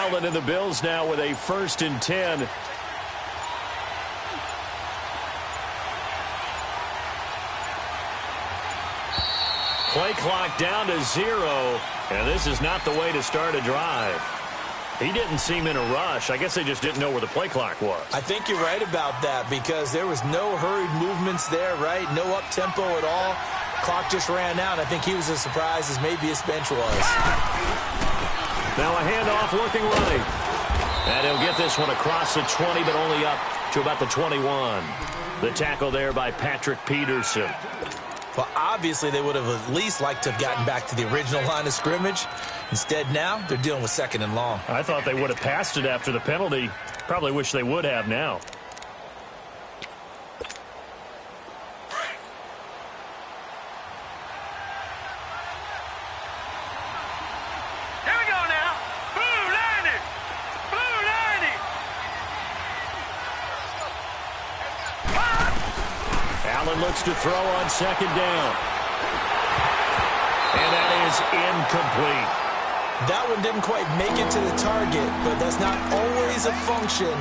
Allen and the Bills now with a 1st and 10. Play clock down to 0, and this is not the way to start a drive. He didn't seem in a rush. I guess they just didn't know where the play clock was. I think you're right about that because there was no hurried movements there, right? No up-tempo at all. Clock just ran out. I think he was as surprised as maybe his bench was. Now a handoff looking right. And he'll get this one across the 20, but only up to about the 21. The tackle there by Patrick Peterson. Well, obviously they would have at least liked to have gotten back to the original line of scrimmage. Instead now, they're dealing with 2nd and long. I thought they would have passed it after the penalty. Probably wish they would have now. Here we go now. Blue 90. Blue 90. Allen looks to throw on 2nd down. And that is incomplete. That one didn't quite make it to the target, but that's not always a function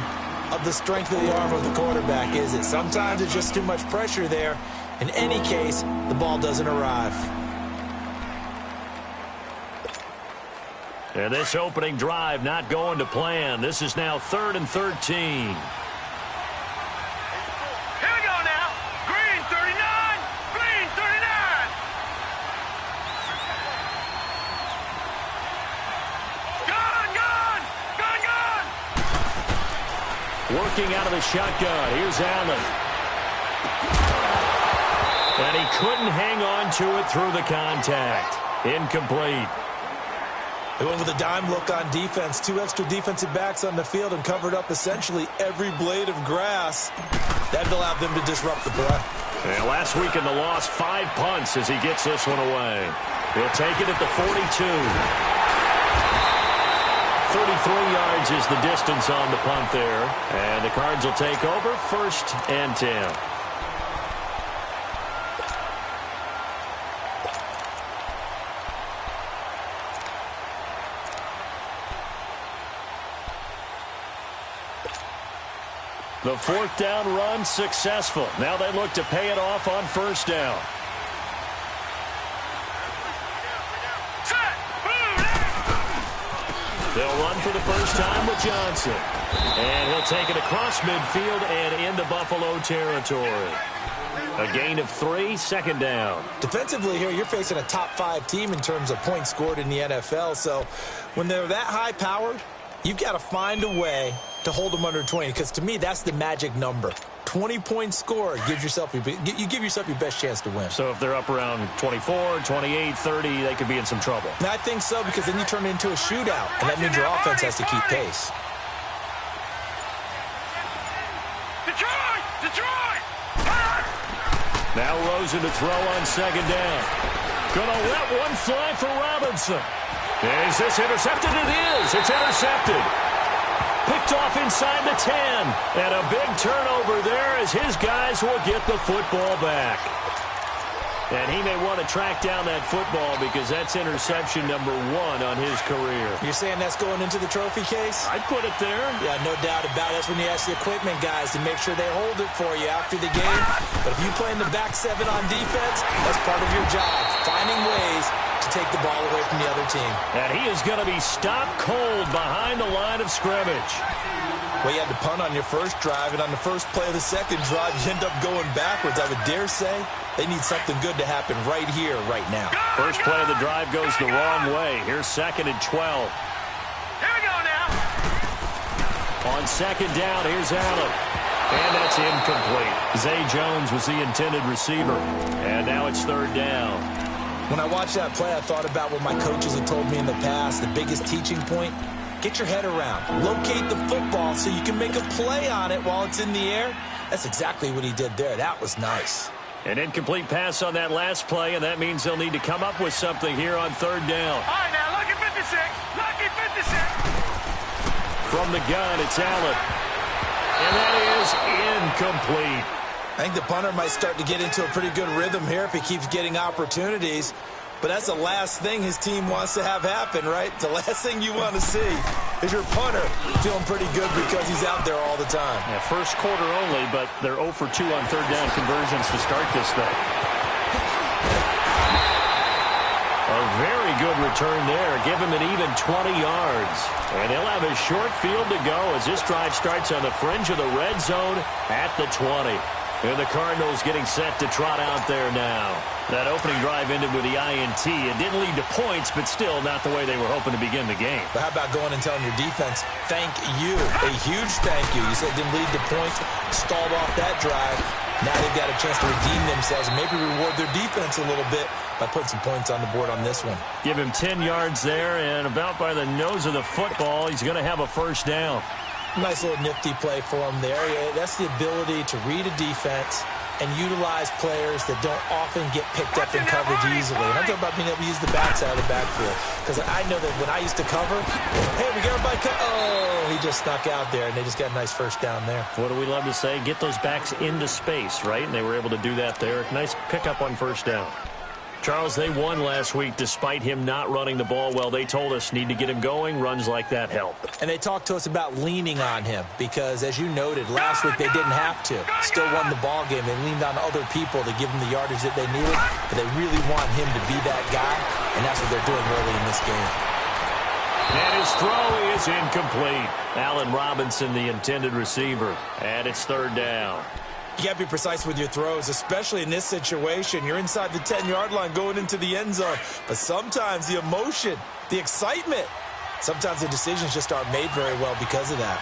of the strength of the arm of the quarterback, is it? Sometimes it's just too much pressure there. In any case, the ball doesn't arrive. And this opening drive not going to plan. This is now 3rd and 13. Working out of the shotgun. Here's Allen. And he couldn't hang on to it through the contact. Incomplete. They went with a dime look on defense. 2 extra defensive backs on the field and covered up essentially every blade of grass. That allowed them to disrupt the play. And last week in the loss, 5 punts as he gets this one away. He'll take it at the 42. 33 yards is the distance on the punt there. And the Cards will take over 1st and 10. The 4th down run successful. Now they look to pay it off on 1st down. They'll run for the first time with Johnson. And he'll take it across midfield and into Buffalo territory. A gain of 3, 2nd down. Defensively here, you're facing a top 5 team in terms of points scored in the NFL. So when they're that high-powered, you've got to find a way to hold them under 20. Because to me, that's the magic number. 20 points scored, you give yourself your best chance to win. So if they're up around 24, 28, 30, they could be in some trouble. And I think so, because then you turn it into a shootout, and that means your offense has to keep pace. Detroit! Now Rosen to throw on 2nd down. Gonna let one fly for Robinson. Is this intercepted? It is. It's intercepted. Picked off inside the 10. And a big turnover there as his guys will get the football back. And he may want to track down that football because that's interception number 1 on his career. You're saying that's going into the trophy case? I'd put it there. Yeah, no doubt about it. That's when you ask the equipment guys to make sure they hold it for you after the game. But if you play in the back 7 on defense, that's part of your job, finding ways to take the ball away from the other team. And he is going to be stopped cold behind the line of scrimmage. Well, you had to punt on your first drive, and on the first play of the second drive, you end up going backwards. I would dare say they need something good to happen right here, right now. First play of the drive goes the wrong way. Here's 2nd and 12. Here we go now. On 2nd down, here's Allen. And that's incomplete. Zay Jones was the intended receiver. And now it's 3rd down. When I watched that play, I thought about what my coaches had told me in the past. The biggest teaching point, get your head around. Locate the football so you can make a play on it while it's in the air. That's exactly what he did there. That was nice. An incomplete pass on that last play, and that means they'll need to come up with something here on 3rd down. All right, now, lucky 56. Lucky 56. From the gun, it's Allen. And that is incomplete. I think the punter might start to get into a pretty good rhythm here if he keeps getting opportunities. But that's the last thing his team wants to have happen, right? The last thing you want to see is your punter feeling pretty good because he's out there all the time. Yeah, first quarter only, but they're 0 for 2 on third down conversions to start this thing. A very good return there. Give him an even 20 yards. And he'll have a short field to go as this drive starts on the fringe of the red zone at the 20. And the Cardinals getting set to trot out there now. That opening drive ended with the INT. It didn't lead to points, but still not the way they were hoping to begin the game. But how about going and telling your defense, thank you, a huge thank you. You said it didn't lead to points, stalled off that drive. Now they've got a chance to redeem themselves and maybe reward their defense a little bit by putting some points on the board on this one. Give him 10 yards there, and about by the nose of the football, he's going to have a first down. Nice little nifty play for him there. That's the ability to read a defense and utilize players that don't often get picked up in coverage easily. And I'm talking about being able to use the backside of the backfield. Because I know that when I used to cover, hey, we got everybody oh, he just snuck out there, and they just got a nice first down there. What do we love to say? Get those backs into space, right? And they were able to do that there. Nice pickup on first down. Charles, they won last week despite him not running the ball well. They told us need to get him going. Runs like that help. And they talked to us about leaning on him because, as you noted, last week they didn't have to. Still won the ball game. They leaned on other people to give them the yardage that they needed. But they really want him to be that guy, and that's what they're doing early in this game. And his throw is incomplete. Allen Robinson, the intended receiver. And it's third down. You got to be precise with your throws, especially in this situation. You're inside the 10-yard line going into the end zone. But sometimes the emotion, the excitement, sometimes the decisions just aren't made very well because of that.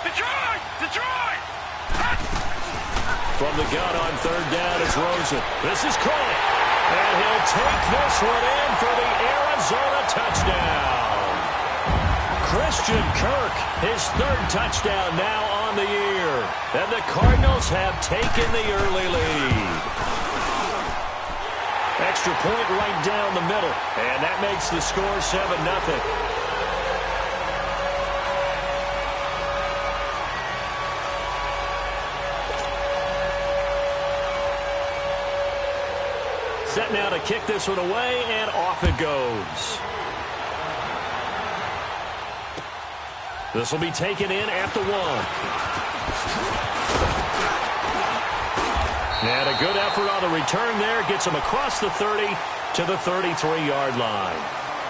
Detroit! From the gun on third down is Rosen. This is Cole. And he'll take this one in for the Arizona touchdown. Christian Kirk, his third touchdown now on the year. And the Cardinals have taken the early lead. Extra point right down the middle. And that makes the score 7-0. Set now to kick this one away, and off it goes. This will be taken in at the 1. And a good effort on the return there. Gets him across the 30 to the 33-yard line.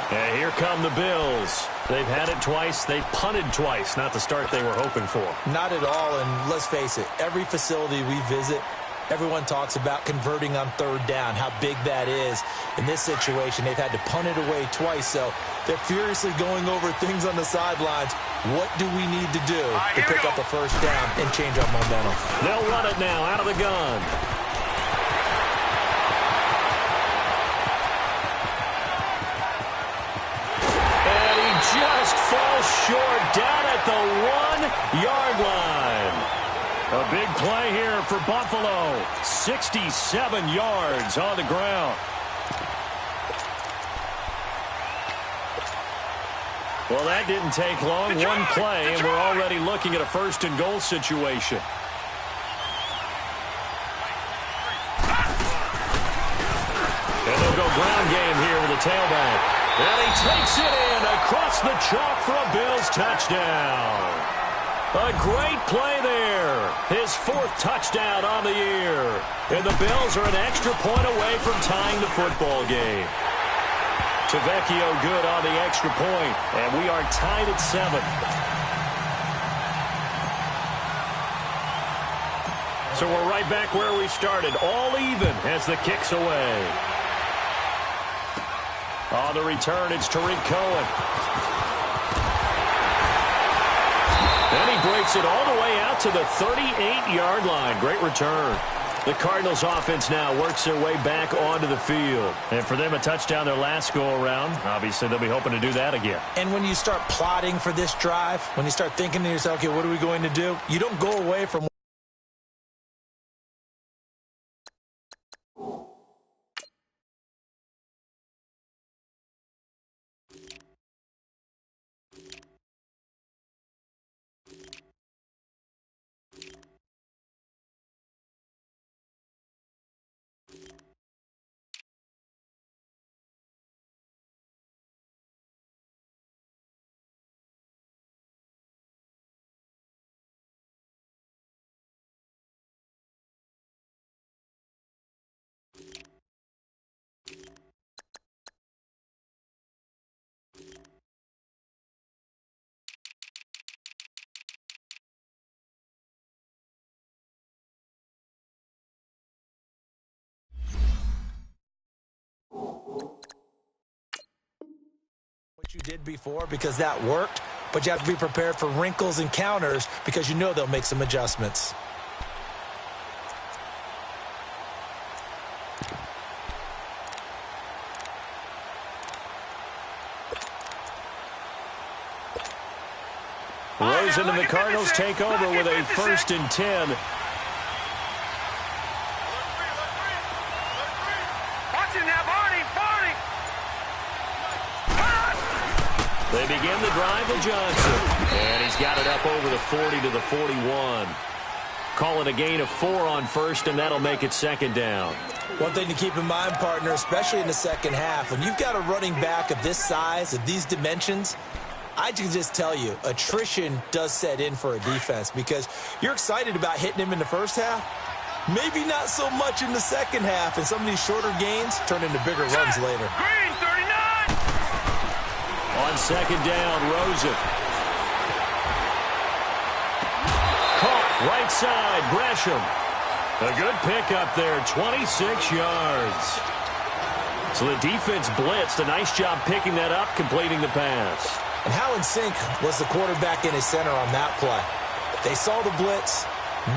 And here come the Bills. They've had it twice. They've punted twice. Not the start they were hoping for. Not at all, and let's face it, every facility we visit, everyone talks about converting on third down, how big that is. In this situation, they've had to punt it away twice, so they're furiously going over things on the sidelines. What do we need to do to pick up a first down and change our momentum? They'll run it now out of the gun. And he just falls short down at the 1-yard line. A big play here for Buffalo. 67 yards on the ground. Well, that didn't take long. One play, and we're already looking at a first-and-goal situation. And they'll go ground game here with a tailback. And he takes it in across the chalk for a Bills touchdown. A great play there. His 4th touchdown on the year. And the Bills are an extra point away from tying the football game. Tavecchio good on the extra point. And we are tied at 7. So we're right back where we started. All even as the kick's away. On the return, it's Tariq Cohen. And he breaks it all the way out to the 38-yard line. Great return. The Cardinals offense now works their way back onto the field. And for them, a touchdown their last go-around. Obviously, they'll be hoping to do that again. And when you start plotting for this drive, when you start thinking to yourself, okay, what are we going to do? You don't go away from you did before because that worked, but you have to be prepared for wrinkles and counters because you know they'll make some adjustments. Rosen and the Cardinals take over with a 1st and 10. They begin the drive to Johnson. And he's got it up over the 40 to the 41. Calling a gain of 4 on 1st, and that'll make it 2nd down. One thing to keep in mind, partner, especially in the second half, when you've got a running back of this size, of these dimensions, I can just tell you, attrition does set in for a defense because you're excited about hitting him in the first half. Maybe not so much in the second half, and some of these shorter gains turn into bigger runs later. Green, 39! On 2nd down, Rosen. Caught, right side, Gresham. A good pickup there, 26 yards. So the defense blitzed. A nice job picking that up, completing the pass. And how in sync was the quarterback in his center on that play? They saw the blitz,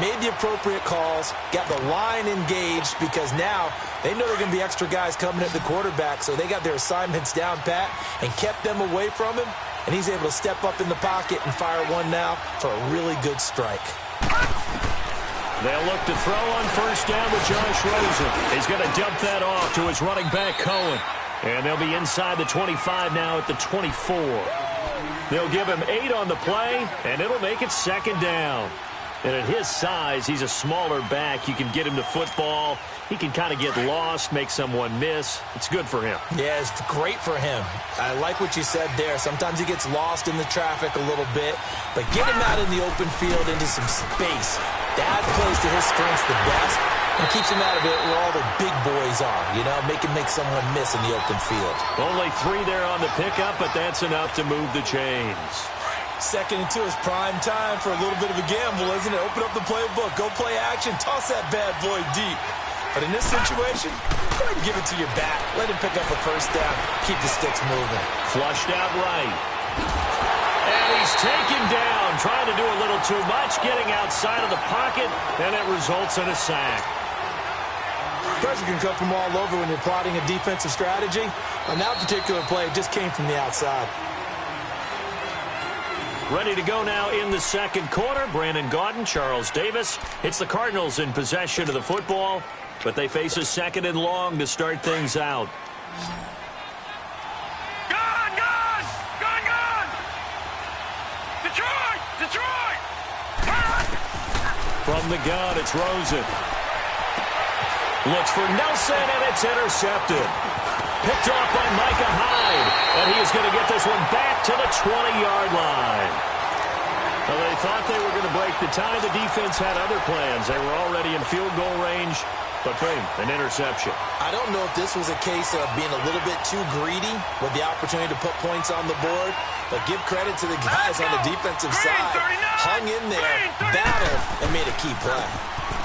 made the appropriate calls, got the line engaged because now they know they're going to be extra guys coming at the quarterback, so they got their assignments down pat and kept them away from him, and he's able to step up in the pocket and fire one now for a really good strike. They'll look to throw on 1st down with Josh Rosen. He's going to dump that off to his running back, Cohen. And they'll be inside the 25 now at the 24. They'll give him 8 on the play, and it'll make it 2nd down. And at his size, he's a smaller back. You can get him to football. He can kind of get lost, make someone miss. It's good for him. Yeah, it's great for him. I like what you said there. Sometimes he gets lost in the traffic a little bit, but get him out in the open field into some space. That plays to his strengths the best and keeps him out of it where all the big boys are, you know, make someone miss in the open field. Only 3 there on the pickup, but that's enough to move the chains. 2nd and 2 is prime time for a little bit of a gamble, isn't it? Open up the playbook, go play action, toss that bad boy deep. But in this situation, go ahead and give it to your back. Let him pick up a 1st down, keep the sticks moving. Flushed out right. And he's taken down, trying to do a little too much, getting outside of the pocket, and it results in a sack. Pressure can come from all over when you're plotting a defensive strategy. On that particular play, it just came from the outside. Ready to go now in the 2nd quarter. Brandon Gaudin, Charles Davis. It's the Cardinals in possession of the football, but they face a 2nd and long to start things out. Gone! Detroit! From the gun, it's Rosen. Looks for Nelson, and it's intercepted. Picked off by Micah Hyde, and he is going to get this one back to the 20-yard line. Well, they thought they were going to break the tie. The defense had other plans. They were already in field goal range, but boom, an interception. I don't know if this was a case of being a little bit too greedy with the opportunity to put points on the board, but give credit to the guys on the defensive side. Hung in there, battled, and made a key play.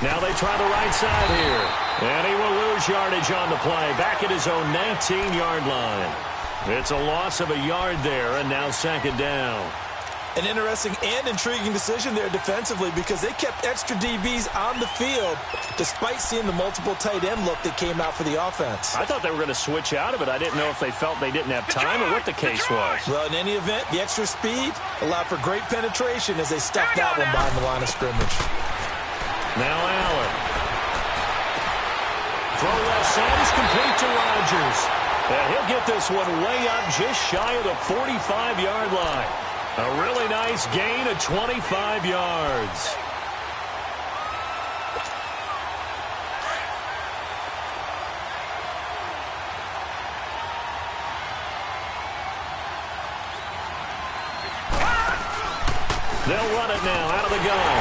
Now they try the right side here. And he will lose yardage on the play. Back at his own 19-yard line. It's a loss of a yard there, and now 2nd down. An interesting and intriguing decision there defensively because they kept extra DBs on the field despite seeing the multiple tight end look that came out for the offense. I thought they were going to switch out of it. I didn't know if they felt they didn't have time or what the case was. Well, in any event, the extra speed allowed for great penetration as they stuffed that one behind the line of scrimmage. Now Allen. Throw left side is complete to Rodgers. And he'll get this one way up just shy of the 45-yard line. A really nice gain of 25 yards. They'll run it now out of the gun.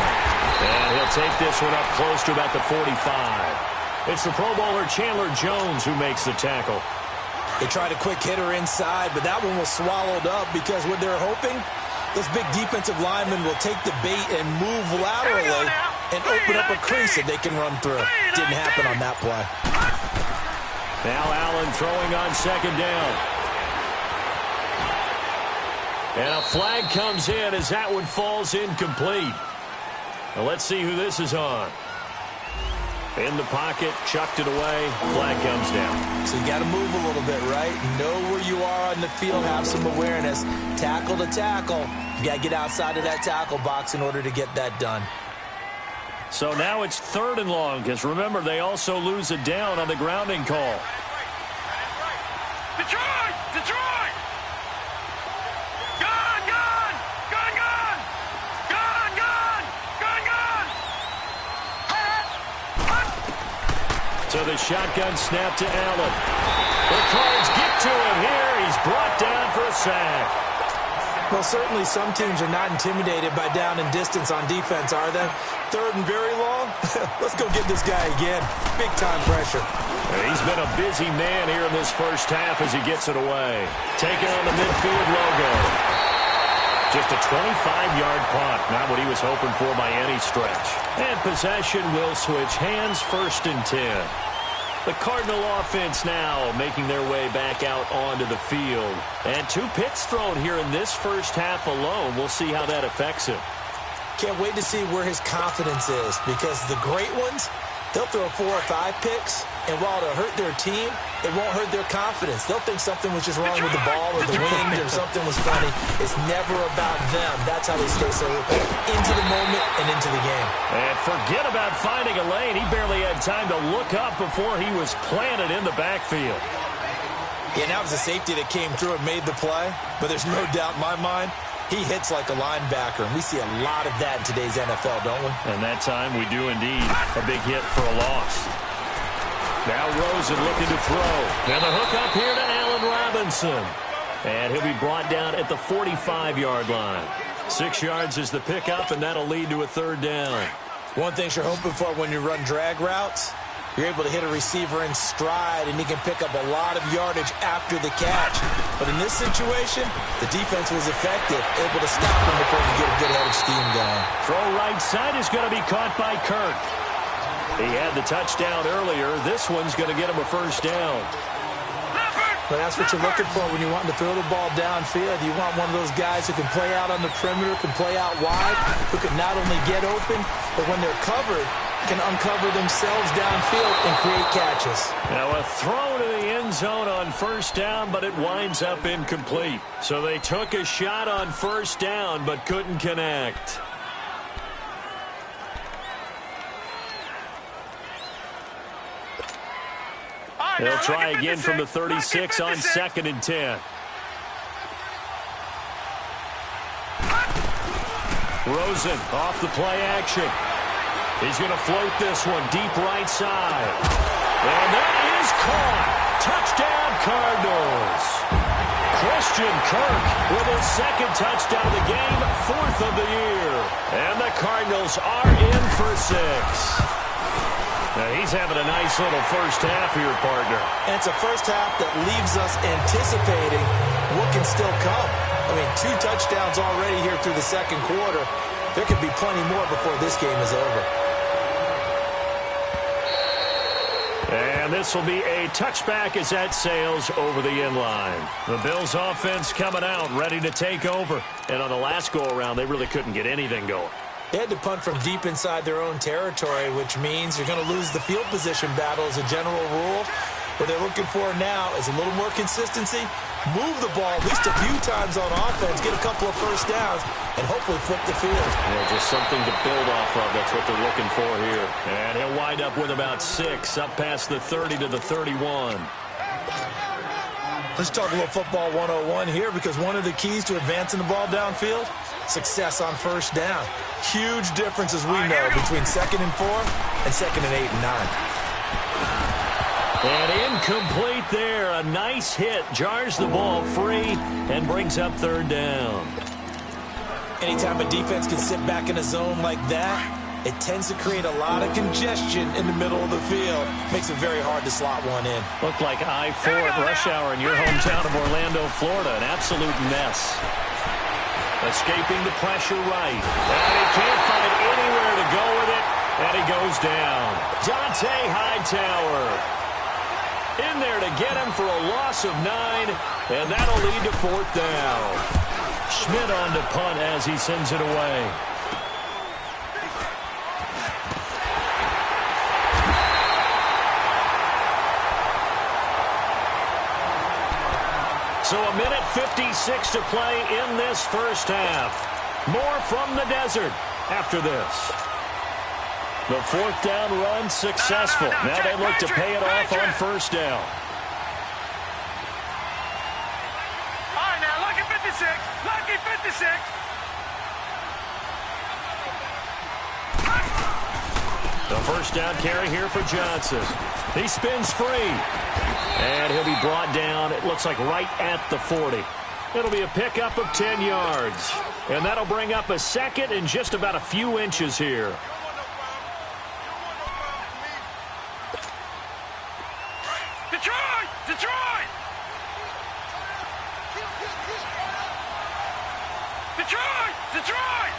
And he'll take this one up close to about the 45. It's the Pro Bowler Chandler Jones who makes the tackle. They tried a quick hitter inside, but that one was swallowed up because what they're hoping, those big defensive linemen will take the bait and move laterally and open up a crease that they can run through. Didn't happen on that play. Now Allen throwing on 2nd down. And a flag comes in as that one falls incomplete. Now let's see who this is on. In the pocket, chucked it away, flag comes down. So you got to move a little bit, right? Know where you are on the field, have some awareness. Tackle to tackle. You got to get outside of that tackle box in order to get that done. So now it's 3rd and long, because remember, they also lose a down on the grounding call. Detroit! Detroit! Gone! Gone! Gone! Gone! Gone! Gone! Gone! Gone! So the shotgun snap to Allen. The Cards get to him here. He's brought down for a sack. Well, certainly some teams are not intimidated by down and distance on defense, are they? 3rd and very long? Let's go get this guy again. Big-time pressure. He's been a busy man here in this first half as he gets it away. Taking on the midfield logo. Just a 25-yard punt. Not what he was hoping for by any stretch. And possession will switch hands, 1st and 10. The Cardinal offense now making their way back out onto the field. And 2 picks thrown here in this first half alone. We'll see how that affects him. Can't wait to see where his confidence is, because the great ones, they'll throw 4 or 5 picks, and while it'll hurt their team, it won't hurt their confidence. They'll think something was just wrong with the ball or the wind or something was funny. It's never about them. That's how they stay so into the moment and into the game. And forget about finding a lane. He barely had time to look up before he was planted in the backfield. Yeah, that was a safety that came through and made the play, but there's no doubt in my mind, he hits like a linebacker, and we see a lot of that in today's NFL, don't we? And that time we do indeed. A big hit for a loss. Now Rosen looking to throw. And the hook up here to Allen Robinson. And he'll be brought down at the 45-yard line. 6 yards is the pickup, and that'll lead to a 3rd down. One thing you're hoping for when you run drag routes, you're able to hit a receiver in stride, and he can pick up a lot of yardage after the catch. But in this situation, the defense was effective, able to stop him before he get a good head of steam going. Throw right side is going to be caught by Kirk. He had the touchdown earlier. This one's going to get him a 1st down. But that's what you're looking for when you want to throw the ball downfield. You want one of those guys who can play out on the perimeter, can play out wide, who can not only get open, but when they're covered, can uncover themselves downfield and create catches. Now a throw to the end zone on 1st down, but it winds up incomplete. So they took a shot on 1st down, but couldn't connect. They'll try again from the 36 on 2nd and 10. Rosen off the play action. He's going to float this one deep right side. And that is caught. Touchdown, Cardinals. Christian Kirk with his 2nd touchdown of the game, 4th of the year. And the Cardinals are in for 6. Now he's having a nice little first half here, partner. And it's a first half that leaves us anticipating what can still come. I mean, 2 touchdowns already here through the 2nd quarter. There could be plenty more before this game is over. And this will be a touchback as that sails over the end line. The Bills offense coming out, ready to take over. And on the last go-around, they really couldn't get anything going. They had to punt from deep inside their own territory, which means you're going to lose the field position battle as a general rule. What they're looking for now is a little more consistency, move the ball at least a few times on offense, get a couple of 1st downs, and hopefully flip the field. Yeah, just something to build off of. That's what they're looking for here. And he'll wind up with about 6, up past the 30 to the 31. Let's talk a little football 101 here, because one of the keys to advancing the ball downfield, success on 1st down. Huge difference, as we know, between 2nd and 4 and 2nd and 8 and 9. And incomplete there. A nice hit. Jars the ball free and brings up 3rd down. Anytime a defense can sit back in a zone like that, it tends to create a lot of congestion in the middle of the field. Makes it very hard to slot one in. Looked like I-4 at rush hour in your hometown of Orlando, Florida. An absolute mess. Escaping the pressure right. And he can't find anywhere to go with it. And he goes down. Dante Hightower in there to get him for a loss of 9. And that'll lead to 4th down. Schmidt on to punt as he sends it away. So a minute 56 to play in this first half. More from the desert after this. The fourth down run successful. Now they look to pay it off on first down. All right, now, lucky 56. Lucky 56. The first down carry here for Johnson. He spins free. And he'll be brought down, it looks like right at the 40. It'll be a pickup of 10 yards. And that'll bring up a second and just about a few inches here. Detroit! Detroit! Detroit! Detroit!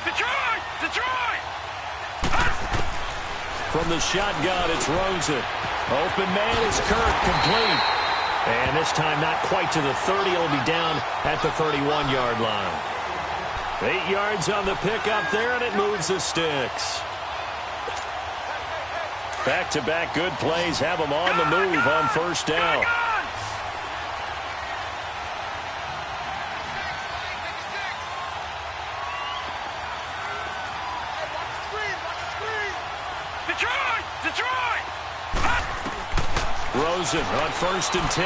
Detroit! Detroit! From the shotgun, it's Rosen. Open man is Kirk, complete. And this time not quite to the 30. It'll be down at the 31-yard line. 8 yards on the pickup there, and it moves the sticks. Back-to-back good plays have them on the move on first down. Detroit! Detroit! Rosen on 1st and 10.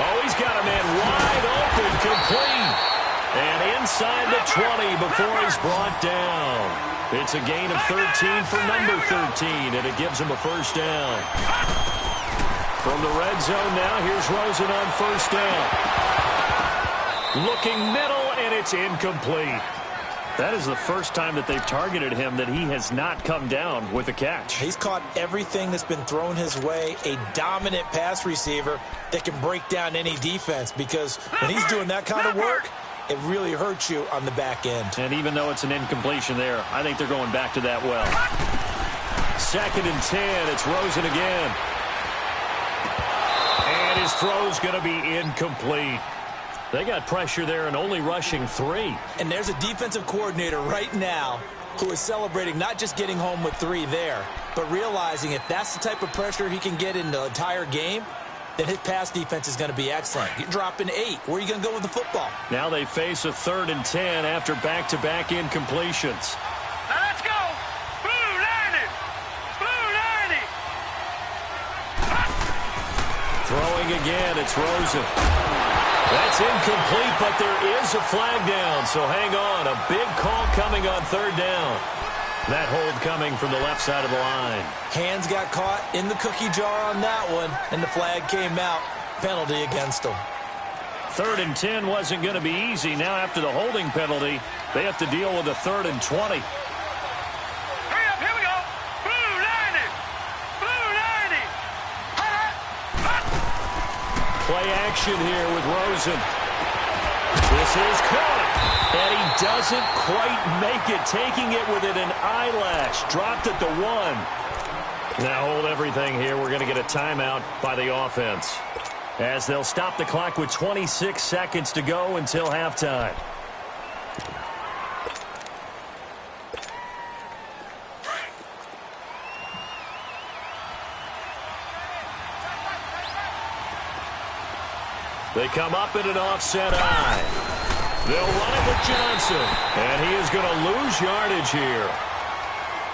Oh, he's got a man wide open, complete. And inside the 20 before he's brought down. It's a gain of 13 for number 13, and it gives him a first down. From the red zone now, here's Rosen on first down. Looking middle, and it's incomplete. That is the first time that they've targeted him that he has not come down with a catch. He's caught everything that's been thrown his way, a dominant pass receiver that can break down any defense, because when he's doing that kind of work, it really hurts you on the back end. And even though it's an incompletion there, I think they're going back to that well. 2nd and 10, it's Rosen again. And his throw's going to be incomplete. They got pressure there and only rushing 3. And there's a defensive coordinator right now who is celebrating not just getting home with 3 there, but realizing if that's the type of pressure he can get in the entire game, then his pass defense is going to be excellent. You're dropping 8. Where are you going to go with the football? Now they face a 3rd and 10 after back-to-back incompletions. Now let's go! Blue 90! Blue 90! Throwing again, it's Rosen. That's incomplete, but there is a flag down, so hang on. A big call coming on 3rd down. That hold coming from the left side of the line. Hands got caught in the cookie jar on that one, and the flag came out. Penalty against them. 3rd and 10 wasn't going to be easy. Now after the holding penalty, they have to deal with a 3rd and 20. Hurry up, here we go! Blue 90! Blue 90! Play action here with Rosen. This is caught. And he doesn't quite make it, taking it within an eyelash. Dropped at the 1. Now hold everything here. We're going to get a timeout by the offense, as they'll stop the clock with 26 seconds to go until halftime. They come up in an offset eye. They'll run it with Johnson, and he is going to lose yardage here.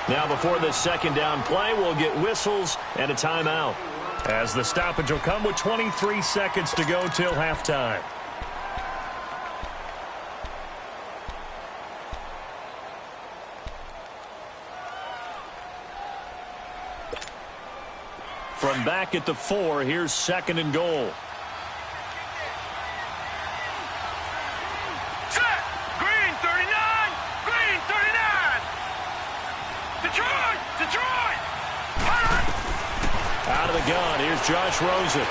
Now before this 2nd down play, we'll get whistles and a timeout, as the stoppage will come with 23 seconds to go till halftime. From back at the 4, here's 2nd and goal. Set! Green 39! Green 39! Detroit! Detroit! Out of the gun, here's Josh Rosen.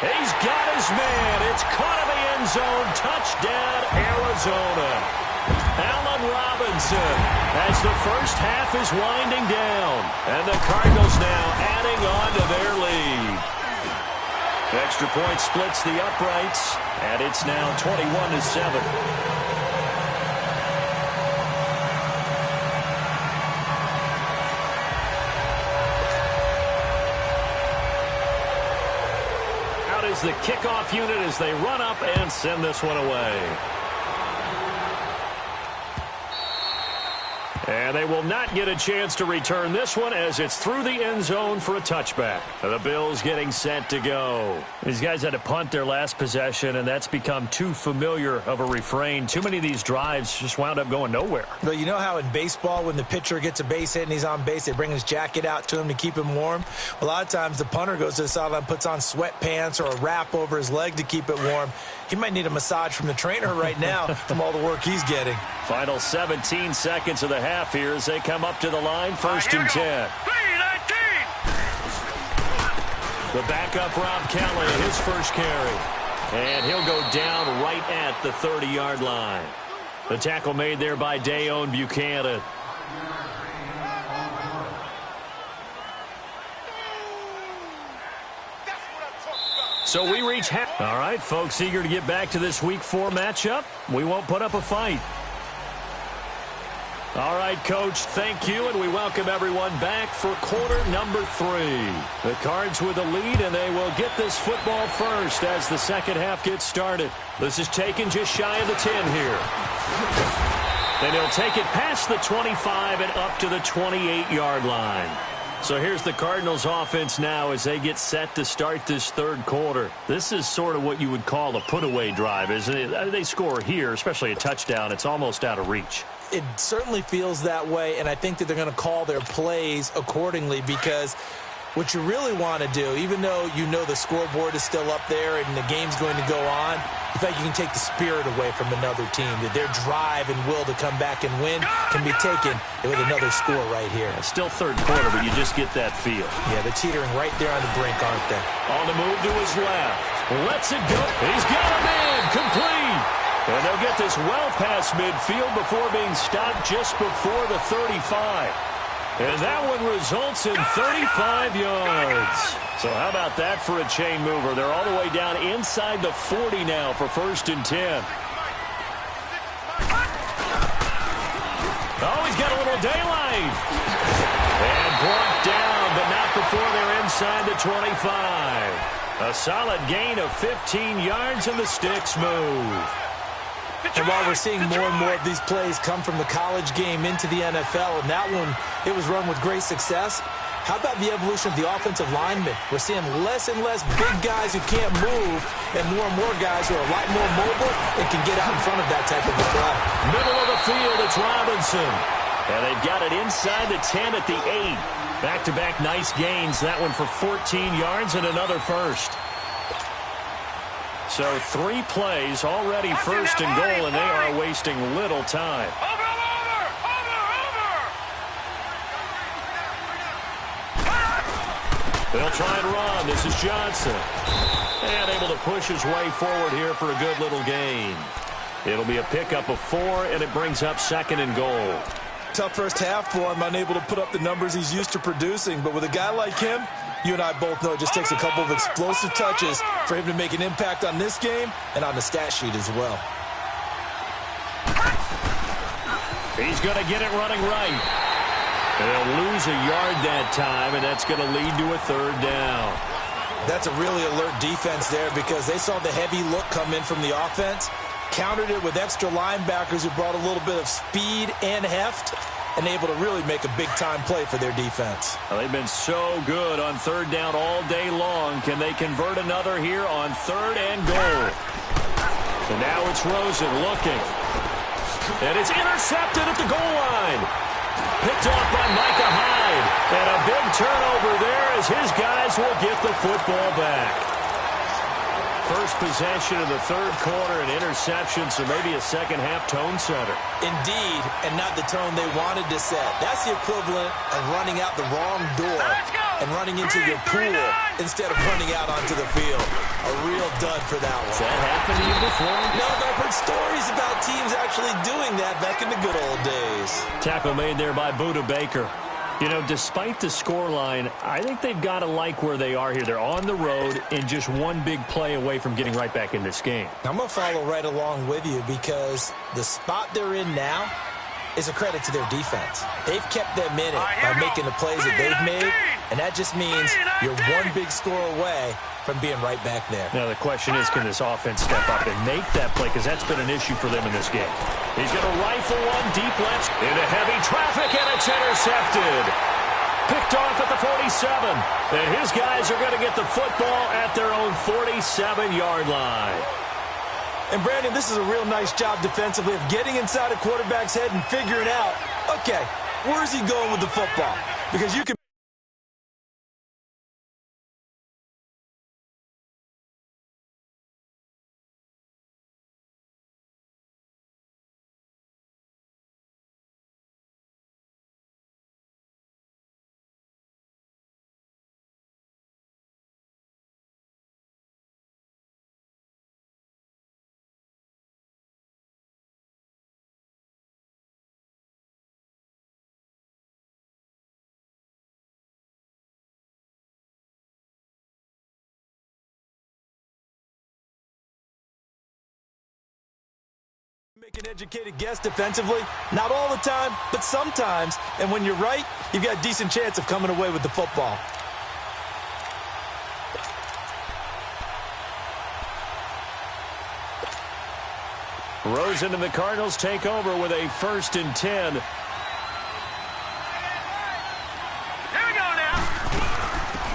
He's got his man. It's caught in the end zone. Touchdown, Arizona. Allen Robinson, as the first half is winding down. And the Cardinals now adding on to their lead. Extra point splits the uprights, and it's now 21-7. The kickoff unit as they run up and send this one away. And they will not get a chance to return this one as it's through the end zone for a touchback. The Bills getting set to go. These guys had to punt their last possession, and that's become too familiar of a refrain. Too many of these drives just wound up going nowhere. Well, you know how in baseball when the pitcher gets a base hit and he's on base, they bring his jacket out to him to keep him warm? A lot of times the punter goes to the sideline, puts on sweatpants or a wrap over his leg to keep it warm. He might need a massage from the trainer right now from all the work he's getting. Final 17 seconds of the half here as they come up to the line, 1st and 10. 3-19. The backup Rob Kelly, his first carry. And he'll go down right at the 30-yard line. The tackle made there by Dayon Buchanan. So we reach half. All right, folks, eager to get back to this Week 4 matchup. We won't put up a fight. All right, Coach, thank you, and we welcome everyone back for quarter number 3. The Cards with a lead, and they will get this football first as the second half gets started. This is taken just shy of the 10 here. And he'll take it past the 25 and up to the 28-yard line. So here's the Cardinals offense now as they get set to start this third quarter. This is sort of what you would call a put-away drive, isn't it? They score here, especially a touchdown. It's almost out of reach. It certainly feels that way, and I think that they're going to call their plays accordingly because what you really want to do, even though you know the scoreboard is still up there and the game's going to go on, in fact, you can take the spirit away from another team. That their drive and will to come back and win can be taken with another score right here. It's still third quarter, but you just get that feel. Yeah, they're teetering right there on the brink, aren't they? On the move to his left. Lets it go. He's got a man. Complete. And they'll get this well past midfield before being stopped just before the 35. And that one results in 35 yards. So how about that for a chain mover? They're all the way down inside the 40 now for 1st and 10. Oh, he's got a little daylight. And brought down, but not before they're inside the 25. A solid gain of 15 yards, and the sticks move. And while we're seeing more and more of these plays come from the college game into the NFL, and that one, it was run with great success, how about the evolution of the offensive linemen? We're seeing less and less big guys who can't move and more guys who are a lot more mobile and can get out in front of that type of a play. Middle of the field, it's Robinson. And they've got it inside the 10 at the 8. Back-to-back nice gains. That one for 14 yards and another first. So 3 plays already 1st and goal, and they are wasting little time. They'll try and run. This is Johnson. And able to push his way forward here for a good little gain. It'll be a pickup of 4, and it brings up 2nd and goal. Tough first half for him, unable to put up the numbers he's used to producing. But with a guy like him, you and I both know it just takes a couple of explosive touches for him to make an impact on this game and on the stat sheet as well. He's going to get it running right. They'll lose a yard that time, and that's going to lead to a 3rd down. That's a really alert defense there because they saw the heavy look come in from the offense, countered it with extra linebackers who brought a little bit of speed and heft, and able to really make a big-time play for their defense. Well, they've been so good on 3rd down all day long. Can they convert another here on 3rd and goal? And now it's Rosen looking. And it's intercepted at the goal line. Picked off by Micah Hyde. And a big turnover there as his guys will get the football back. First possession of the third quarter, an interception, so maybe a second-half tone setter. Indeed, and not the tone they wanted to set. That's the equivalent of running out the wrong door and running into your pool instead of running out onto the field. A real dud for that one. Has that happened to you before? No, but I've heard stories about teams actually doing that back in the good old days. Tackle made there by Buda Baker. You know, despite the scoreline, I think they've got to like where they are here. They're on the road and just one big play away from getting right back in this game. I'm going to follow right along with you because the spot they're in now is a credit to their defense. They've kept them in it by making the plays that they've made, and that just means you're one big score away from being right back there. Now, the question is, can this offense step up and make that play? Because that's been an issue for them in this game. He's going to rifle one deep left into heavy traffic, and it's intercepted. Picked off at the 47. And his guys are going to get the football at their own 47-yard line. And, Brandon, this is a real nice job defensively of getting inside a quarterback's head and figuring out, okay, where's he going with the football? Because you can make an educated guess defensively. Not all the time, but sometimes. And when you're right, you've got a decent chance of coming away with the football. Rosen and the Cardinals take over with a 1st and 10. Here we go now.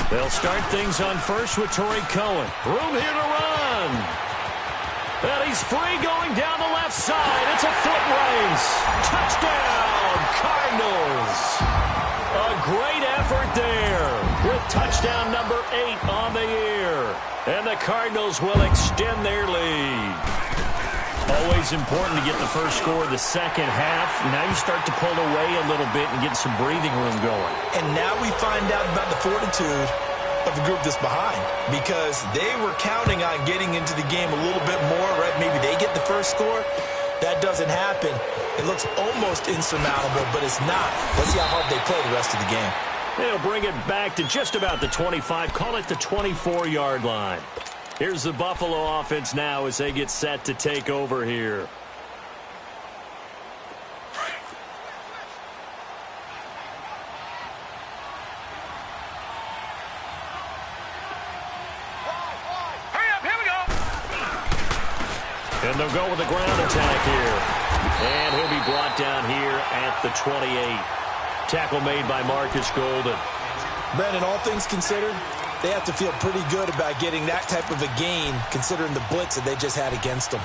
They'll start things on first with Torrey Cohen. Room here to run. And he's free going down the left side. It's a foot race. Touchdown, Cardinals. A great effort there with touchdown number 8 on the year. And the Cardinals will extend their lead. Always important to get the first score of the second half. Now you start to pull away a little bit and get some breathing room going. And now we find out about the fortitude of the group that's behind, because they were counting on getting into the game a little bit more, right? Maybe they get the first score. That doesn't happen. It looks almost insurmountable, but it's not. Let's see how hard they play the rest of the game. They'll bring it back to just about the 25, call it the 24-yard line. Here's the Buffalo offense now as they get set to take over here. And they'll go with the ground attack here. And he'll be brought down here at the 28. Tackle made by Marcus Golden. Brandon, all things considered, they have to feel pretty good about getting that type of a gain, considering the blitz that they just had against them.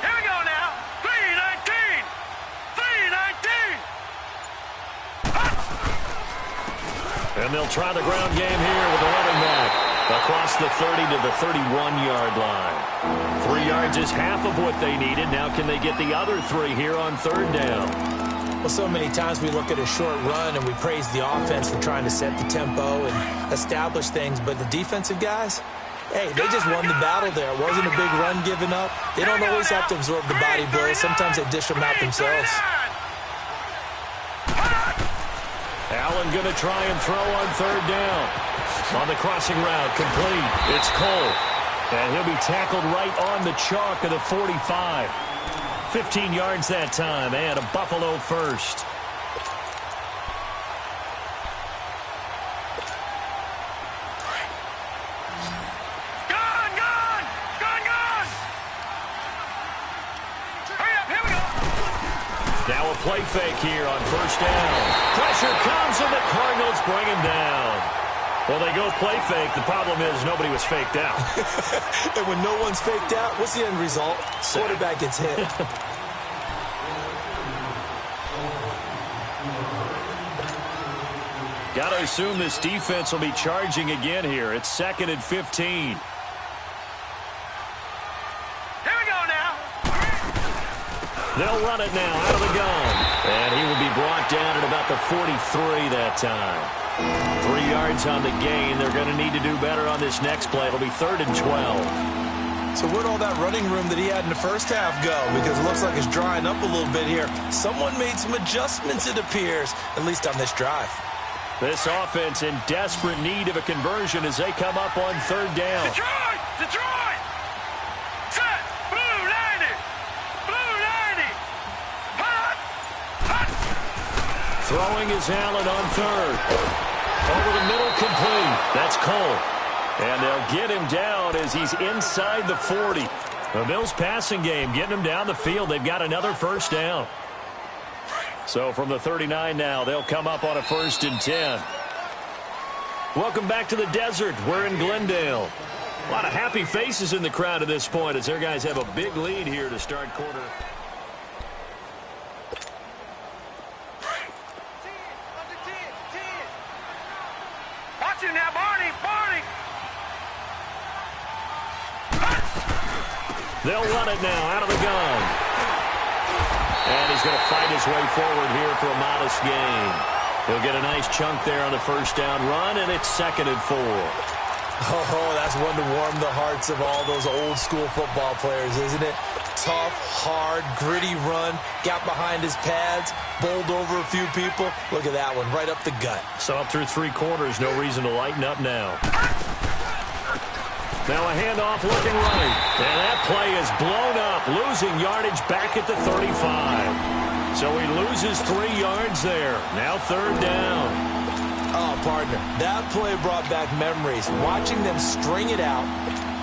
Here we go now. 319. 319. And they'll try the ground game here with the running back. Across the 30 to the 31-yard line. 3 yards is half of what they needed. Now can they get the other 3 here on 3rd down? Well, so many times we look at a short run and we praise the offense for trying to set the tempo and establish things, but the defensive guys, hey, they just won the battle there. It wasn't a big run given up. They don't always have to absorb the body blows. Sometimes they dish them out themselves. Allen going to try and throw on 3rd down. On the crossing route, complete. It's Cole. And he'll be tackled right on the chalk of the 45. 15 yards that time, and a Buffalo first. Gone, gone! Gone, gone! Hurry up, here we go! Now a play fake here on 1st down. Pressure comes, and the Cardinals bring him down. Well, they go play fake. The problem is nobody was faked out. And when no one's faked out, what's the end result? Quarterback gets hit. Got to assume this defense will be charging again here. It's 2nd and 15. Here we go now. They'll run it now out of the gun. And he will be brought down at about the 43 that time. 3 yards on the gain. They're going to need to do better on this next play. It'll be 3rd and 12. So where'd all that running room that he had in the first half go? Because it looks like it's drying up a little bit here. Someone made some adjustments, it appears, at least on this drive. This offense in desperate need of a conversion as they come up on 3rd down. Detroit! Detroit! Set! Blue 90! Blue 90! Hot! Hot! Throwing is Allen on 3rd. Over the middle, complete. That's Cole. And they'll get him down as he's inside the 40. The Bills passing game getting him down the field. They've got another 1st down. So from the 39 now, they'll come up on a 1st and 10. Welcome back to the desert. We're in Glendale. A lot of happy faces in the crowd at this point as their guys have a big lead here to start quarter. Watch him now, Barney! Barney! They'll run it now out of the gun. And he's going to fight his way forward here for a modest gain. He'll get a nice chunk there on the 1st down run, and it's 2nd and 4. Oh, that's one to warm the hearts of all those old school football players, isn't it? Tough, hard, gritty run, got behind his pads, bowled over a few people. Look at that one, right up the gut. So up through 3 quarters, no reason to lighten up now. Now a handoff looking right. And that play is blown up, losing yardage back at the 35. So he loses 3 yards there. Now 3rd down. Oh, partner, that play brought back memories. Watching them string it out,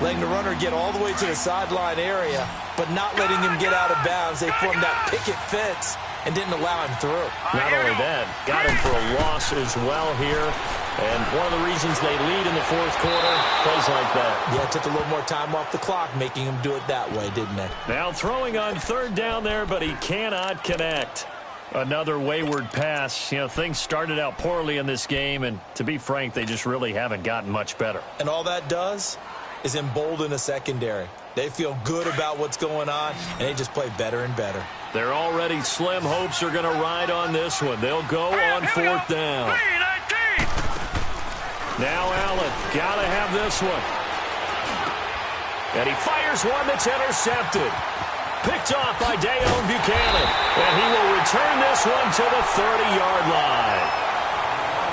letting the runner get all the way to the sideline area, but not letting him get out of bounds. They formed that picket fence and didn't allow him through. Not only that, got him for a loss as well here. And one of the reasons they lead in the 4th quarter, plays like that. Yeah, it took a little more time off the clock, making him do it that way, didn't it? Now throwing on 3rd down there, but he cannot connect. Another wayward pass. You know, things started out poorly in this game, and to be frank, they just really haven't gotten much better. And all that does is embolden a secondary. They feel good about what's going on, and they just play better and better. Their already slim hopes are going to ride on this one. They'll go on 4th down. Now Allen, got to have this one. And he fires one that's intercepted. Picked off by Dayon Buchanan. And he will return this one to the 30-yard line.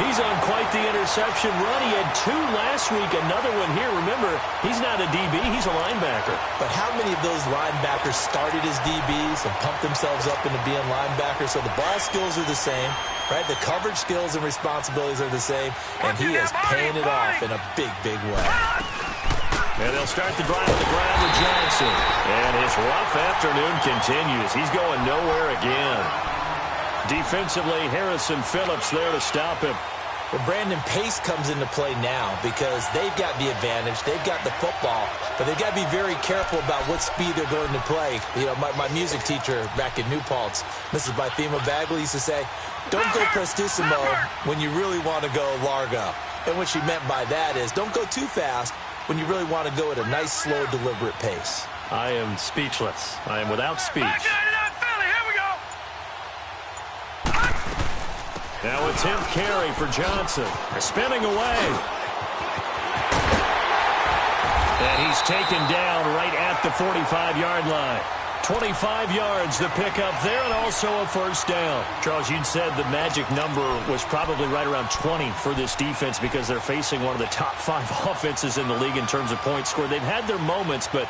He's on quite the interception run. He had 2 last week, another one here. Remember, he's not a DB, he's a linebacker. But how many of those linebackers started as DBs and pumped themselves up into being linebackers? So the ball skills are the same, right? The coverage skills and responsibilities are the same, and he is paying it off in a big, big way. And they'll start the drive on the ground with Johnson. And his rough afternoon continues. He's going nowhere again. Defensively, Harrison Phillips there to stop him. Well, Brandon, pace comes into play now because they've got the advantage. They've got the football, but they've got to be very careful about what speed they're going to play. You know, my music teacher back in New Paltz, Mrs. Bythema Bagley, used to say, don't go prestissimo when you really want to go largo. And what she meant by that is don't go too fast when you really want to go at a nice, slow, deliberate pace. I am speechless. I am without speech. Now a 10th carry for Johnson. Spinning away. And he's taken down right at the 45-yard line. 25 yards to pick up there, and also a 1st down. Charles, you'd said the magic number was probably right around 20 for this defense because they're facing one of the top 5 offenses in the league in terms of points scored. They've had their moments, but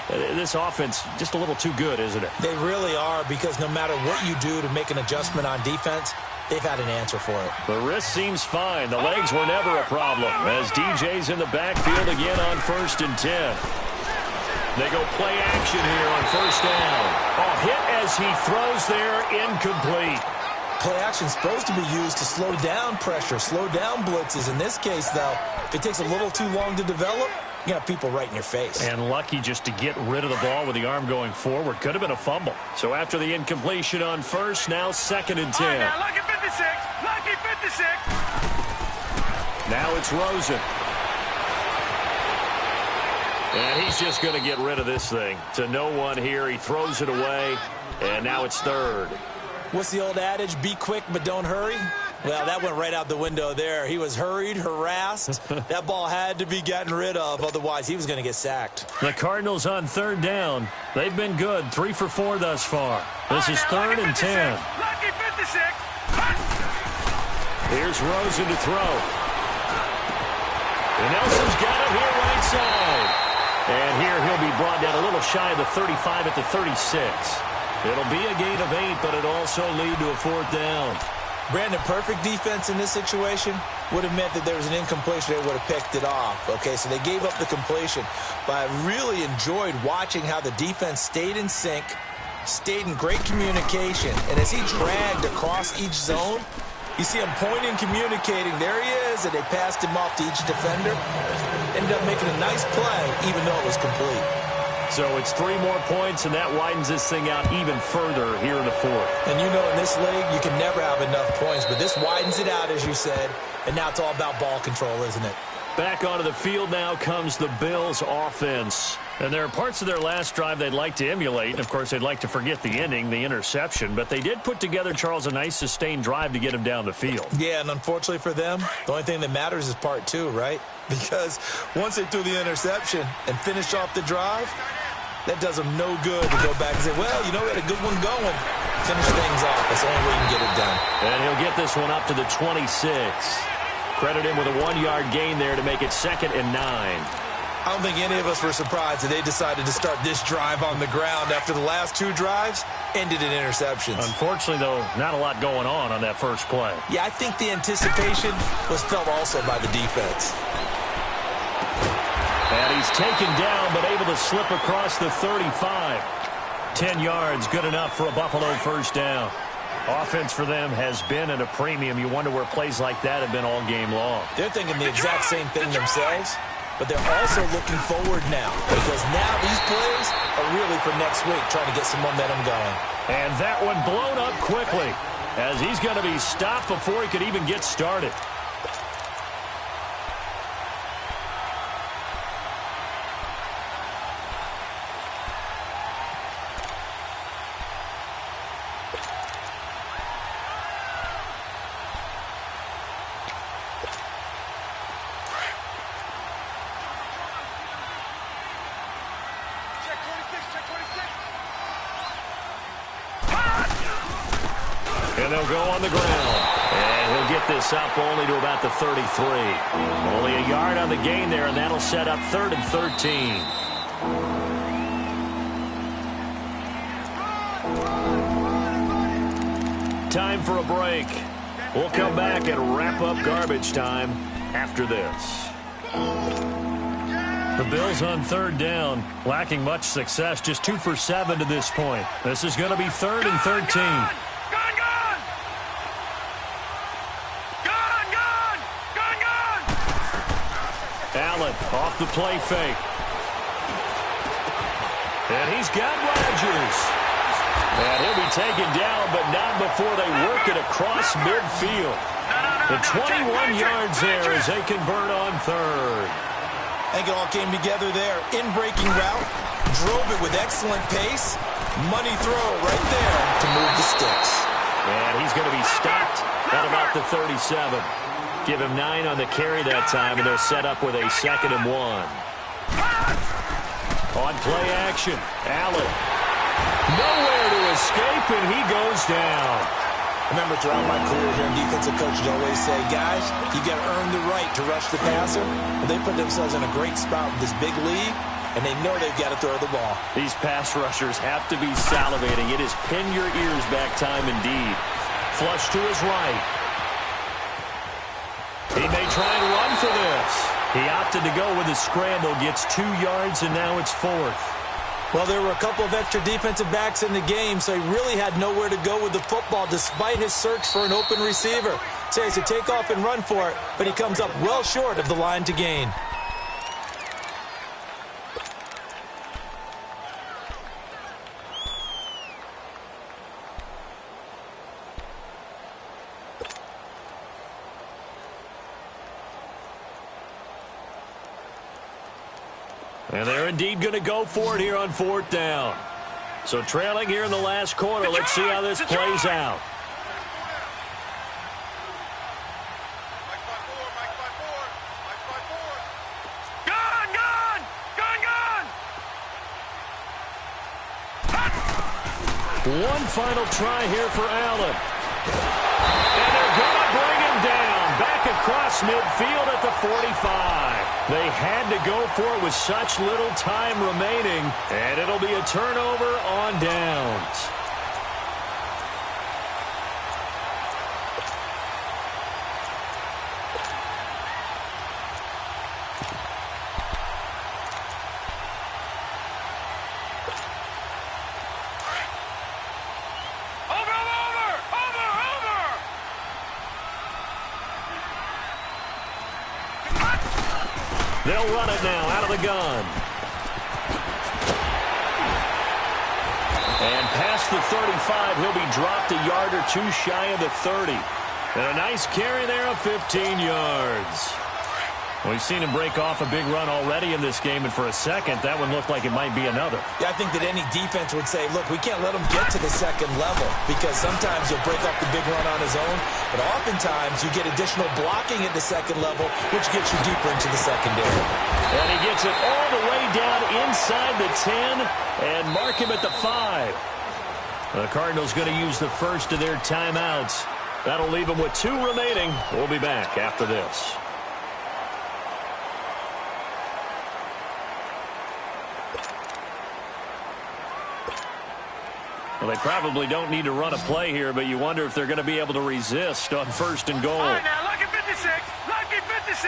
this offense just a little too good, isn't it? They really are, because no matter what you do to make an adjustment on defense, they've had an answer for it. The wrist seems fine. The legs were never a problem as DJ's in the backfield again on 1st and 10. They go play action here on 1st down. A hit as he throws there, incomplete. Play action is supposed to be used to slow down pressure, slow down blitzes. In this case, though, if it takes a little too long to develop, you got people right in your face. And lucky just to get rid of the ball with the arm going forward. Could have been a fumble. So after the incompletion on 1st, now 2nd and 10. Now lucky 56. Lucky 56. Now it's Rosen. And he's just going to get rid of this thing. To no one here. He throws it away. And now it's 3rd. What's the old adage? Be quick, but don't hurry. Well, that went right out the window there. He was hurried, harassed. That ball had to be gotten rid of, otherwise he was going to get sacked. The Cardinals on third down. They've been good, 3 for 4 thus far. This is third and 10. Lucky 56. Here's Rosen to throw. And Nelson's got it here right side. And here he'll be brought down a little shy of the 35 at the 36. It'll be a gain of 8, but it also lead to a fourth down. Brandon, perfect defense in this situation would have meant that there was an incompletion. They would have picked it off. Okay, so they gave up the completion. But I really enjoyed watching how the defense stayed in sync, stayed in great communication. And as he dragged across each zone, you see him pointing, communicating. There he is, and they passed him off to each defender. Ended up making a nice play, even though it was complete. So it's 3 more points, and that widens this thing out even further here in the fourth. And you know in this league, you can never have enough points, but this widens it out, as you said, and now it's all about ball control, isn't it? Back onto the field now comes the Bills offense. And there are parts of their last drive they'd like to emulate. And, of course, they'd like to forget the ending, the interception. But they did put together, Charles, a nice sustained drive to get him down the field. Yeah, and unfortunately for them, the only thing that matters is part 2, right? Because once they threw the interception and finished off the drive, that does them no good to go back and say, well, you know, we had a good one going. Finish things off. That's the only way you can get it done. And he'll get this one up to the 26. Credit him with a 1-yard gain there to make it 2nd and 9. I don't think any of us were surprised that they decided to start this drive on the ground after the last 2 drives ended in interceptions. Unfortunately, though, not a lot going on that first play. Yeah, I think the anticipation was felt also by the defense. And he's taken down, but able to slip across the 35. 10 yards, good enough for a Buffalo first down. Offense for them has been at a premium. You wonder where plays like that have been all game long. They're thinking the exact same thing themselves, but they're also looking forward now because now these plays are really for next week, trying to get some momentum going. And that one blown up quickly as he's going to be stopped before he could even get started. And they'll go on the ground. And he'll get this up only to about the 33. Only a yard on the gain there, and that'll set up 3rd and 13. Time for a break. We'll come back and wrap up garbage time after this. The Bills on 3rd down, lacking much success, just 2 for 7 to this point. This is going to be 3rd and 13. Allen off the play fake. And he's got Rodgers. And he'll be taken down, but not before they work it across midfield. The 21 yards there as they convert on 3rd. I think it all came together there. In-breaking route, drove it with excellent pace. Money throw right there to move the sticks. And he's going to be stopped at about the 37. Give him 9 on the carry that time, and they're set up with a 2nd and 1. On play action, Allen. Nowhere to escape, and he goes down. Remember, throughout my career here in defensive coaches always say, guys, you got to earn the right to rush the passer. And they put themselves in a great spot with this big lead, and they know they've got to throw the ball. These pass rushers have to be salivating. It is pin your ears back time indeed. Flush to his right. He may try and run for this. He opted to go with a scramble, gets 2 yards, and now it's 4th. Well, there were a couple of extra defensive backs in the game, so he really had nowhere to go with the football despite his search for an open receiver. So he has to take off and run for it, but he comes up well short of the line to gain. And they're indeed going to go for it here on 4th down. So trailing here in the last quarter, let's see how this plays out. One final try here for Allen. And they're going to bring him down. Back across midfield at the 45. They had to go for it with such little time remaining. And it'll be a turnover on downs. They'll run it now out of the gun. And past the 35, he'll be dropped a yard or two shy of the 30. And a nice carry there of 15 yards. We've seen him break off a big run already in this game, and for a second, that one looked like it might be another. Yeah, I think that any defense would say, look, we can't let him get to the second level because sometimes he'll break off the big run on his own, but oftentimes you get additional blocking at the second level, which gets you deeper into the secondary. And he gets it all the way down inside the 10 and mark him at the 5. The Cardinals going to use the first of their timeouts. That'll leave them with 2 remaining. We'll be back after this. Well, they probably don't need to run a play here, but you wonder if they're going to be able to resist on 1st and goal. All right, now, lucky 56. Lucky 56.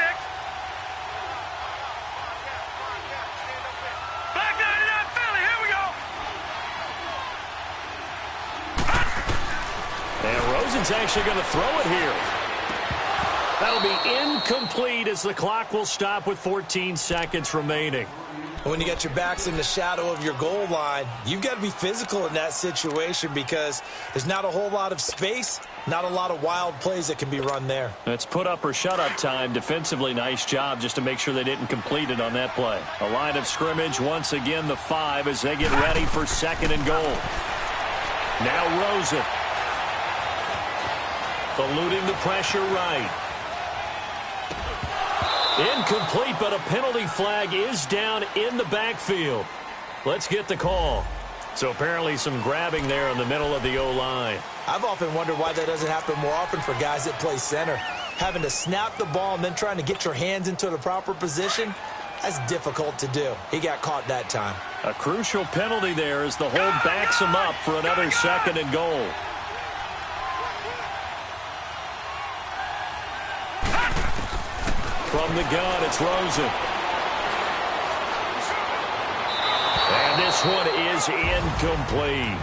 Back 99 Philly. Here we go. And Rosen's actually going to throw it here. That'll be incomplete as the clock will stop with 14 seconds remaining. When you got your backs in the shadow of your goal line, you've got to be physical in that situation because there's not a whole lot of space, not a lot of wild plays that can be run there. That's put up or shut up time. Defensively, nice job just to make sure they didn't complete it on that play. A line of scrimmage, once again, the 5 as they get ready for 2nd and goal. Now Rosen. Eluding the pressure right. Incomplete, but a penalty flag is down in the backfield. Let's get the call. So apparently some grabbing there in the middle of the O-line. I've often wondered why that doesn't happen more often for guys that play center. Having to snap the ball and then trying to get your hands into the proper position, that's difficult to do. He got caught that time. A crucial penalty there as the hold backs him up for another 2nd and goal. From the gun, it's Rosen. And this one is incomplete.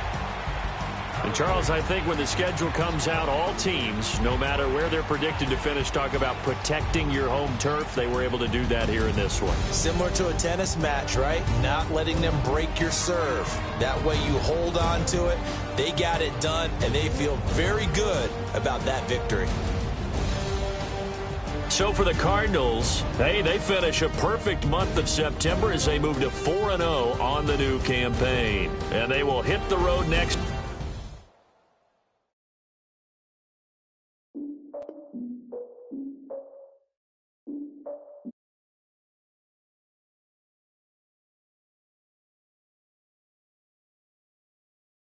And Charles, I think when the schedule comes out, all teams, no matter where they're predicted to finish, talk about protecting your home turf. They were able to do that here in this one. Similar to a tennis match, right? Not letting them break your serve. That way you hold on to it. They got it done, and they feel very good about that victory. So for the Cardinals, hey, they finish a perfect month of September as they move to 4-0 on the new campaign. And they will hit the road next.